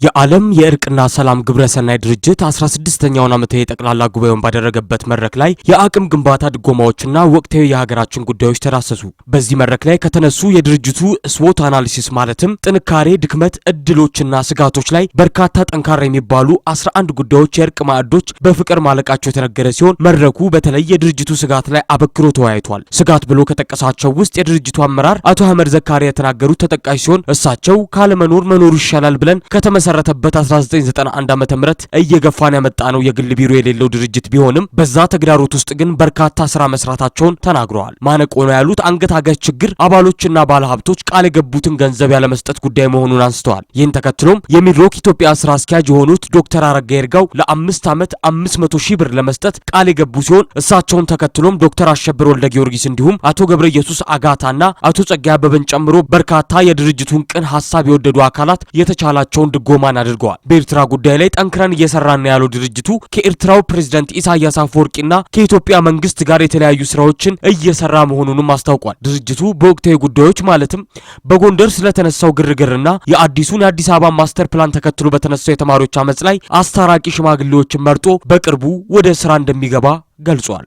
የዓለም የእርቅና ሰላም ግብረሰናይ ድርጅት 16ኛውን ዓመታዊ ጠቅላላ ጉባኤውን ባደረገበት መድረክ ላይ የአቅም ግንባታ ድጎማዎችና ወቅታዊ የሀገራችን ጉዳዮች ተዳሰሱ። በዚህ መድረክ ላይ ከተነሱ የድርጅቱ ስዎት አናሊሲስ ማለትም ጥንካሬ፣ ድክመት፣ እድሎችና ስጋቶች ላይ በርካታ ጠንካራ የሚባሉ 11 ጉዳዮች የእርቅ ማዕዶች በፍቅር ማለቃቸው የተነገረ ሲሆን መድረኩ በተለይ የድርጅቱ ስጋት ላይ አበክሮ ተወያይቷል። ስጋት ብሎ ከጠቀሳቸው ውስጥ የድርጅቱ አመራር አቶ አህመድ ዘካሪያ የተናገሩት ተጠቃሽ ሲሆን እሳቸው ካለመኖር መኖሩ ይሻላል ብለን ከተመሰረተበት 1991 ዓመተ ምህረት እየገፋን ያመጣ ነው የግል ቢሮ የሌለው ድርጅት ቢሆንም በዛ ተግዳሮት ውስጥ ግን በርካታ ስራ መስራታቸውን ተናግረዋል። ማነቆ ነው ያሉት አንገት አጋች ችግር አባሎችና ባለሀብቶች ቃል የገቡትን ገንዘብ ያለመስጠት ጉዳይ መሆኑን አንስተዋል። ይህን ተከትሎም የሚድሮክ ኢትዮጵያ ስራ አስኪያጅ የሆኑት ዶክተር አረጋ ይርጋው ለ5 ዓመት 500 ሺህ ብር ለመስጠት ቃል የገቡ ሲሆን እሳቸውን ተከትሎም ዶክተር አሸብር ወልደ ጊዮርጊስ እንዲሁም አቶ ገብረ ኢየሱስ አጋታና አቶ ጸጋይ አበበን ጨምሮ በርካታ የድርጅቱን ቅን ሐሳብ የወደዱ አካላት የተቻላቸውን ድጎማን አድርገዋል። በኤርትራ ጉዳይ ላይ ጠንክረን እየሰራን ነው ያለው ድርጅቱ ከኤርትራው ፕሬዝዳንት ኢሳያስ አፈወርቂና ከኢትዮጵያ መንግስት ጋር የተለያዩ ስራዎችን እየሰራ መሆኑንም አስታውቋል። ድርጅቱ በወቅታዊ ጉዳዮች ማለትም በጎንደር ስለተነሳው ግርግርና የአዲሱን የአዲስ አበባ ማስተር ፕላን ተከትሎ በተነሳው የተማሪዎች አመጽ ላይ አስታራቂ ሽማግሌዎችን መርጦ በቅርቡ ወደ ስራ እንደሚገባ ገልጿል።